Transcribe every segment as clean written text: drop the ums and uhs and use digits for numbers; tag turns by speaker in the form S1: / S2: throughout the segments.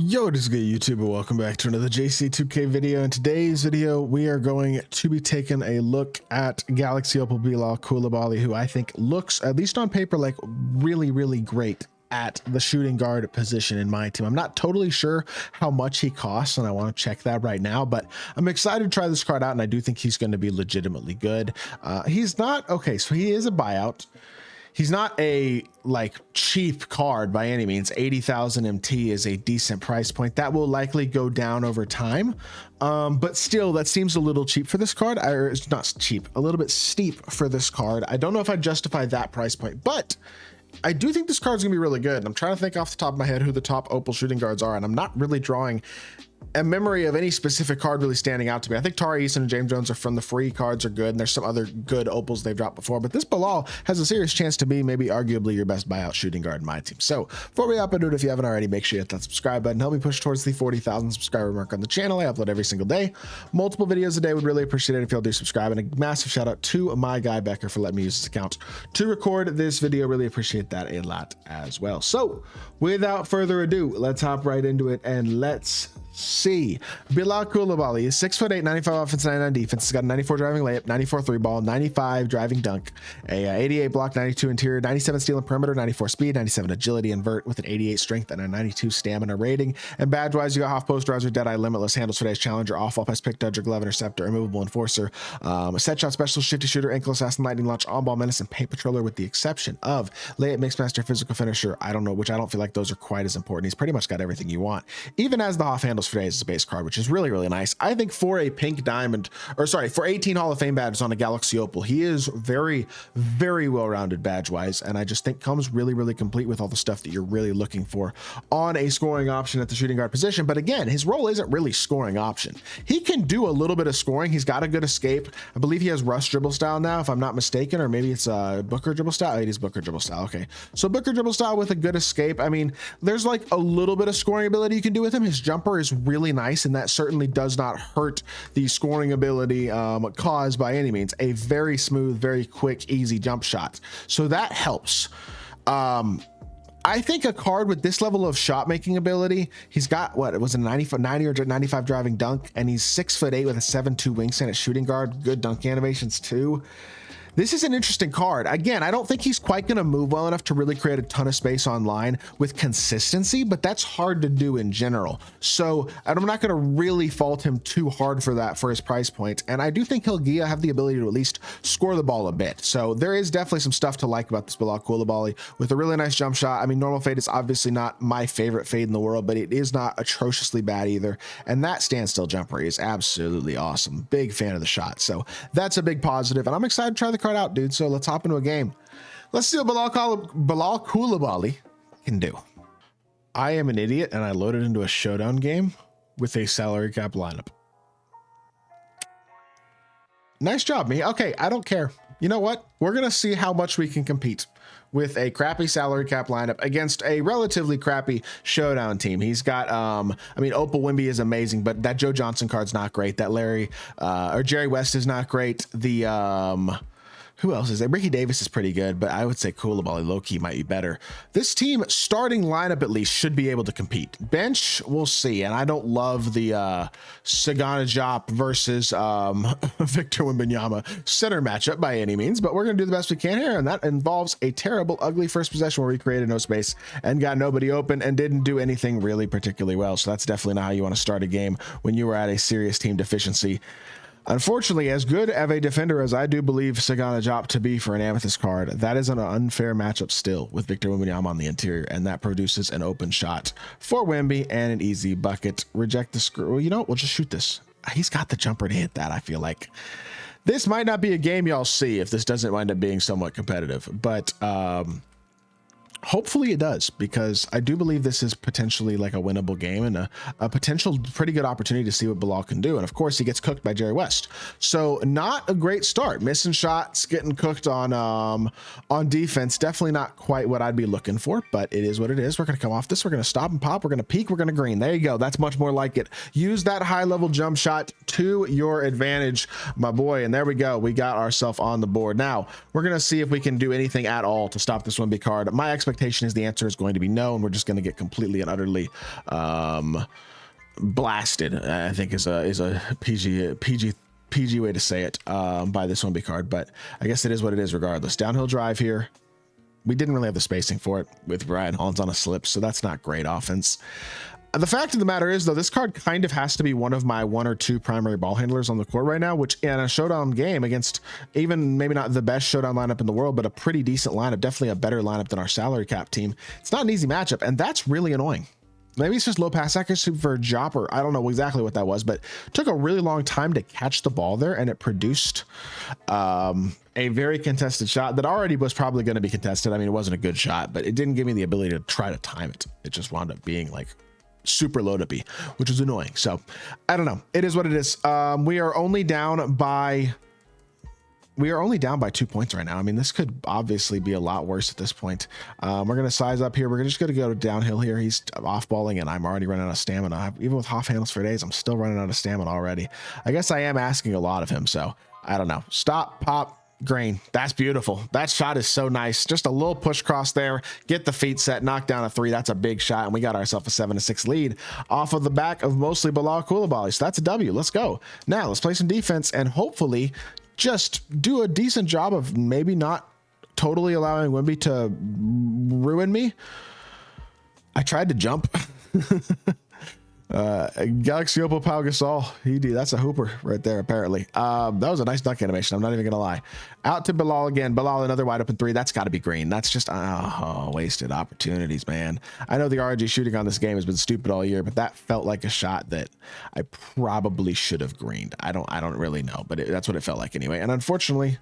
S1: Yo, what is good, YouTube, and welcome back to another JC2K video. In today's video, we are going to be taking a look at Galaxy OPAL BILAL COULIBALY, who I think looks, at least on paper, like really great at the shooting guard position in my team. I'm not totally sure how much he costs, and I want to check that right now, but I'm excited to try this card out, and I do think he's going to be legitimately good. He's not, okay, so he is a buyout. He's not a like cheap card by any means. 80,000 MT is a decent price point. That will likely go down over time. But still, that seems a little cheap for this card. Or it's not cheap, a little bit steep for this card. I don't know if I'd justify that price point, but I do think this card's gonna be really good. And I'm trying to think off the top of my head who the top OPAL shooting guards are, and I'm not really drawing a memory of any specific card really standing out to me. I think Tari Eason and James Jones are from the free cards are good, and there's some other good OPALs they've dropped before, but this Bilal has a serious chance to be maybe arguably your best buyout shooting guard in my team. So before we hop into it, if you haven't already, make sure you hit that subscribe button. Help me push towards the 40,000 subscriber mark on the channel. I upload every single day, multiple videos a day. Would really appreciate it if y'all do subscribe, and a massive shout out to my guy Becker for letting me use his account to record this video. Really appreciate that a lot as well. So without further ado, let's hop right into it and let's see. Bilal COULIBALY is 6'8", 95 offense, 99 defense. He's got a 94 driving layup, 94 three ball, 95 driving dunk, a 88 block, 92 interior, 97 steal and perimeter, 94 speed, 97 agility and vert with an 88 strength and a 92 stamina rating. And badge wise, you got half post riser, deadeye, limitless, handles for days, challenger, off all pass, pick, dodger, glove, interceptor, immovable enforcer, a set shot specialist, shifty shooter, ankle assassin, lightning launch, on ball menace, and paint patroller, with the exception of layup, mixmaster, physical finisher. I don't know, which I don't feel like those are quite as important. He's pretty much got everything you want, even as the Hoff handles for days as a base card, which is really nice. I think for a pink diamond, or sorry, for 18 Hall of Fame badges on a Galaxy OPAL, he is very well-rounded badge wise, and I just think comes really complete with all the stuff that you're really looking for on a scoring option at the shooting guard position. But again, his role isn't really scoring option. He can do a little bit of scoring. He's got a good escape. I believe he has Rush dribble style now, if I'm not mistaken, or maybe it's Booker dribble style. Oh, it is Booker dribble style. Okay, so Booker dribble style with a good escape. I mean, there's like a little bit of scoring ability you can do with him. His jumper is really nice, and that certainly does not hurt the scoring ability caused by any means. A very smooth, very quick, easy jump shot, so that helps. I think a card with this level of shot making ability, he's got what, it was a 90 or 95 driving dunk, and he's 6'8" with a 7'2" wingspan at shooting guard, good dunk animations too. This is an interesting card. Again, I don't think he's quite going to move well enough to really create a ton of space online with consistency, but that's hard to do in general. So I'm not going to really fault him too hard for that for his price point. And I do think he'll have the ability to at least score the ball a bit. So there is definitely some stuff to like about this Bilal COULIBALY with a really nice jump shot. I mean, normal fade is obviously not my favorite fade in the world, but it is not atrociously bad either. And that standstill jumper is absolutely awesome. Big fan of the shot. So that's a big positive, and I'm excited to try the card out, dude. So let's hop into a game. Let's see what Bilal COULIBALY can do. I am an idiot, and I loaded into a showdown game with a salary cap lineup. Nice job, me. Okay, I don't care. You know what? We're gonna see how much we can compete with a crappy salary cap lineup against a relatively crappy showdown team. He's got, I mean, Opal Wimby is amazing, but that Joe Johnson card's not great. That Jerry West is not great. The, who else is there? Ricky Davis is pretty good, but I would say COULIBALY low-key might be better. This team, starting lineup at least, should be able to compete. Bench, we'll see. And I don't love the Sagana Diop versus Victor Wembanyama center matchup by any means, but we're going to do the best we can here, and that involves a terrible, ugly first possession where we created no space and got nobody open and didn't do anything really particularly well. So that's definitely not how you want to start a game when you were at a serious team deficiency. Unfortunately, as good of a defender as I do believe Sagana Diop to be for an Amethyst card, that is an unfair matchup still with Victor Wembanyama on the interior, and that produces an open shot for Wemby and an easy bucket. Reject the screw. Well, you know what? We'll just shoot this. He's got the jumper to hit that. I feel like this might not be a game y'all see if this doesn't wind up being somewhat competitive, but hopefully it does, because I do believe this is potentially like a winnable game and a potential pretty good opportunity to see what Bilal can do. And of course, he gets cooked by Jerry West. So not a great start. Missing shots, getting cooked on defense. Definitely not quite what I'd be looking for, but it is what it is. We're going to come off this. We're going to stop and pop. We're going to peek. We're going to green. There you go. That's much more like it. Use that high level jump shot to your advantage, my boy. And there we go. We got ourselves on the board. Now we're going to see if we can do anything at all to stop this Wemby card. My expectation expectation is the answer is going to be no, and we're just going to get completely and utterly blasted, I think is a PG way to say it, by this 1B card. But I guess it is what it is regardless. Downhill drive here. We didn't really have the spacing for it with Ryan Hollins on a slip, so that's not great offense. The fact of the matter is, though, this card kind of has to be one of my 1 or 2 primary ball handlers on the court right now, which in a showdown game against even maybe not the best showdown lineup in the world, but a pretty decent lineup, definitely a better lineup than our salary cap team. It's not an easy matchup, and that's really annoying. Maybe it's just low pass accuracy for Jopper. I don't know exactly what that was, but it took a really long time to catch the ball there, and it produced a very contested shot that already was probably going to be contested. I mean, it wasn't a good shot, but it didn't give me the ability to try to time it. It just wound up being like super low to be, which is annoying. So I don't know. It is what it is. We are only down by 2 points right now. I mean, this could obviously be a lot worse at this point. We're going to size up here. We're just going to go downhill here. He's off balling and I'm already running out of stamina. Even with half handles for days, I'm still running out of stamina already. I guess I am asking a lot of him. So I don't know. Stop, pop, green. That's beautiful. That shot is so nice. Just a little push cross there, get the feet set, knock down a 3. That's a big shot, and we got ourselves a 7-6 lead off of the back of mostly BILAL COULIBALY. So that's a W. Let's go. Now let's play some defense and hopefully just do a decent job of maybe not totally allowing Wimby to ruin me. I tried to jump. Galaxy OPAL Gasol, that's a hooper right there apparently. That was a nice dunk animation, I'm not even gonna lie. Out to BILAL again. BILAL, another wide open 3. That's got to be green. That's just wasted opportunities, man. I know the RNG shooting on this game has been stupid all year, but that felt like a shot that I probably should have greened. I don't really know, but that's what it felt like anyway. And unfortunately,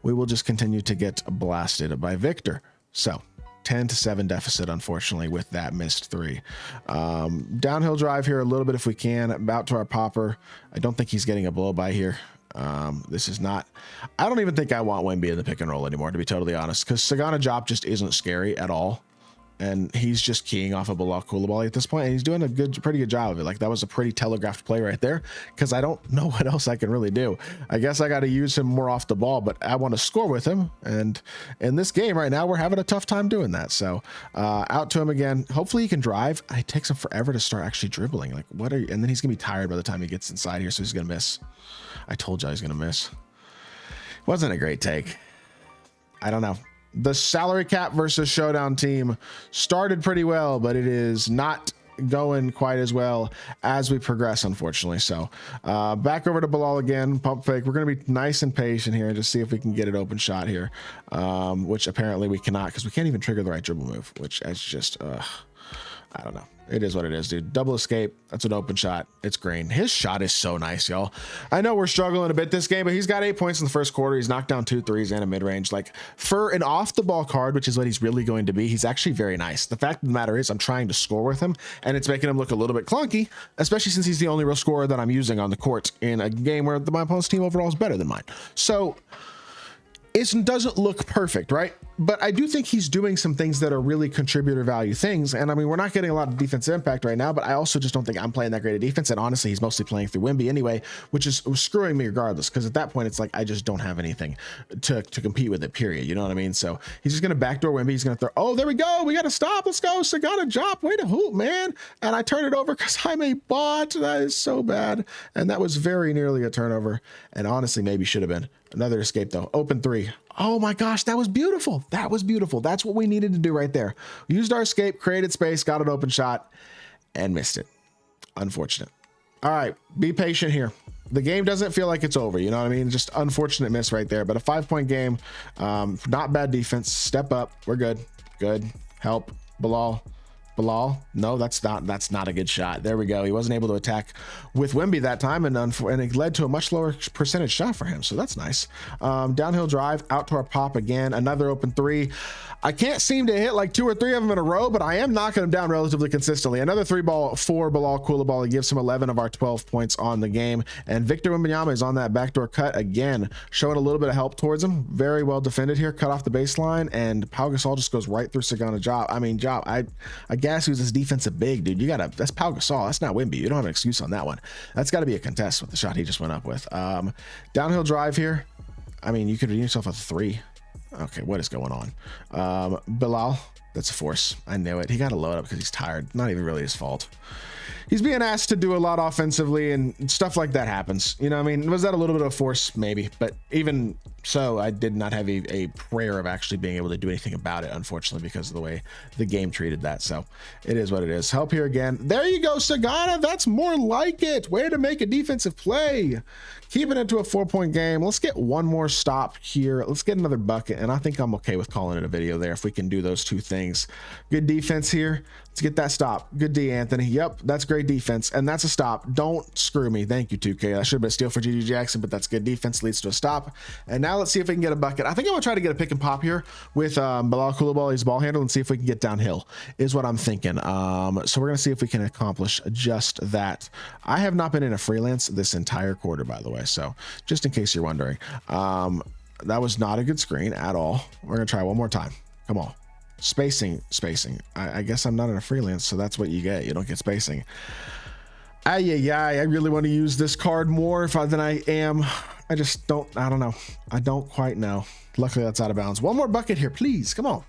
S1: we will just continue to get blasted by Victor. So 10-7 deficit, unfortunately, with that missed 3. Downhill drive here a little bit if we can. About to our popper. I don't think he's getting a blow by here. This is not, I don't even think I want Wimby in the pick and roll anymore, to be totally honest, because Sagana Jop just isn't scary at all. And he's just keying off of BILAL COULIBALY at this point, and he's doing a pretty good job of it. Like, that was a pretty telegraphed play right there, because I don't know what else I can really do. I guess I got to use him more off the ball, but I want to score with him. And in this game right now, we're having a tough time doing that. So out to him again. Hopefully he can drive. It takes him forever to start actually dribbling. Like, what are you? And then he's gonna be tired by the time he gets inside here, so he's gonna miss. I told you he's gonna miss. Wasn't a great take. I don't know. The salary cap versus showdown team started pretty well, but it is not going quite as well as we progress, unfortunately. So back over to BILAL again. Pump fake. We're going to be nice and patient here and just see if we can get an open shot here, which apparently we cannot, because we can't even trigger the right dribble move, which is just I don't know. It is what it is, dude. Double escape. That's an open shot. It's green. His shot is so nice, y'all. I know we're struggling a bit this game, but he's got 8 points in the first quarter. He's knocked down 2 threes and a mid-range. Like, for an off-the-ball card, which is what he's really going to be, he's actually very nice. The fact of the matter is I'm trying to score with him, and it's making him look a little bit clunky, especially since he's the only real scorer that I'm using on the court in a game where my opponent's team overall is better than mine. So it doesn't look perfect, right? But I do think he's doing some things that are really contributor value things. And I mean, we're not getting a lot of defensive impact right now, but I also just don't think I'm playing that great of defense. And honestly, he's mostly playing through Wimby anyway, which is screwing me regardless. Because at that point, it's like, I just don't have anything to compete with it, period. You know what I mean? So he's just going to backdoor Wimby. He's going to throw, oh, there we go. We got to stop. Let's go. Sagana Jop. Way to hoop, man. And I turn it over because I'm a bot. That is so bad. And that was very nearly a turnover. And honestly, maybe should have been. Another escape though. Open 3. Oh my gosh, that was beautiful. That was beautiful. That's what we needed to do right there. We used our escape, created space, got an open shot, and missed it. Unfortunate. All right, be patient here. The game doesn't feel like it's over. You know what I mean? Just unfortunate miss right there. But a 5-point game. Not bad defense. Step up. We're good. Good. Help. BILAL. No, that's not a good shot. There we go. He wasn't able to attack with Wimby that time, and it led to a much lower percentage shot for him. So that's nice. Downhill drive out to our pop again. Another open 3. I can't seem to hit like 2 or 3 of them in a row, but I am knocking them down relatively consistently. Another 3-ball for BILAL COULIBALY gives him 11 of our 12 points on the game. And Victor Wembanyama is on that backdoor cut again, showing a little bit of help towards him. Very well defended here. Cut off the baseline, and Pau Gasol just goes right through Sagana Jop. I mean, Jop, I guess who's this defensive big, dude. That's Pau Gasol. That's not Wimby. You don't have an excuse on that one. That's got to be a contest with the shot he just went up with. Downhill drive here. I mean, you could redeem yourself a 3. Okay, what is going on? BILAL. That's a force. I knew it. He got to load up because he's tired. Not even really his fault. He's being asked to do a lot offensively, and stuff like that happens. You know what I mean? Was that a little bit of force? Maybe. But even so, I did not have a prayer of actually being able to do anything about it, unfortunately, because of the way the game treated that. So it is what it is. Help here again. There you go, Sagana. That's more like it. Way to make a defensive play. Keeping it to a 4-point game. Let's get one more stop here. Let's get another bucket, and I think I'm okay with calling it a video there if we can do those two things. Good defense here. Let's get that stop. Good D, Anthony. Yep, that's great defense, and that's a stop. Don't screw me. Thank you, 2K. That should have been a steal for GG Jackson, but that's good defense. Leads to a stop. And now let's see if we can get a bucket. I think I'm going to try to get a pick and pop here with BILAL COULIBALY's ball handle and see if we can get downhill, is what I'm thinking. So we're going to see if we can accomplish just that. I have not been in a freelance this entire quarter, by the way, so just in case you're wondering. That was not a good screen at all. We're going to try one more time. Come on. Spacing. I guess I'm not in a freelance, so that's what you get. You don't get spacing. I really want to use this card more than I am. I don't know. I don't quite know. Luckily, that's out of bounds. One more bucket here, please. Come on.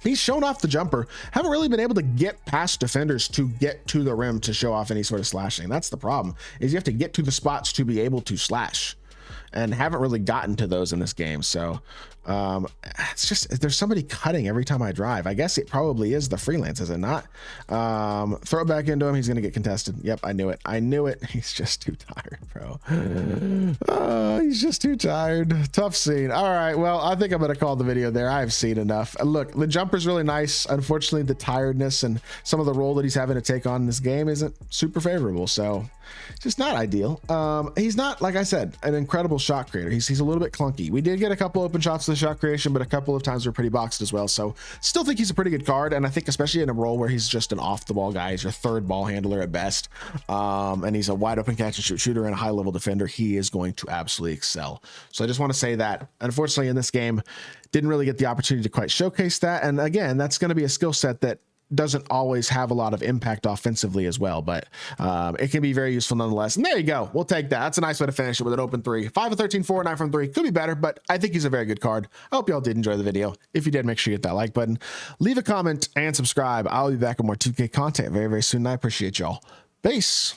S1: He's shown off the jumper. Haven't really been able to get past defenders to get to the rim to show off any sort of slashing. That's the problem, is you have to get to the spots to be able to slash, and haven't really gotten to those in this game. So it's just, there's somebody cutting every time I drive. I guess it probably is the freelance, is it not? Throw it back into him. He's going to get contested. Yep, I knew it. He's just too tired, bro. He's just too tired. Tough scene. All right, well, I think I'm going to call the video there. I've seen enough. Look, the jumper's really nice. Unfortunately, the tiredness and some of the role that he's having to take on in this game isn't super favorable. So just not ideal. He's not, like I said, an incredible shot creator. He's a little bit clunky. We did get a couple open shots to the shot creation, but a couple of times we're pretty boxed as well. So still think he's a pretty good card, and I think especially in a role where he's just an off the ball guy, he's your third ball handler at best, and he's a wide open catch and shoot shooter and a high level defender, he is going to absolutely excel. So I just want to say that unfortunately in this game didn't really get the opportunity to quite showcase that, and again, that's going to be a skill set that doesn't always have a lot of impact offensively as well, but it can be very useful nonetheless. And there you go. We'll take that. That's a nice way to finish it with an open 3. 5 of 13, 4, 9 from 3. Could be better, but I think he's a very good card. I hope y'all did enjoy the video. If you did, make sure you hit that like button, leave a comment, and subscribe. I'll be back with more 2K content very, very soon. I appreciate y'all. Peace.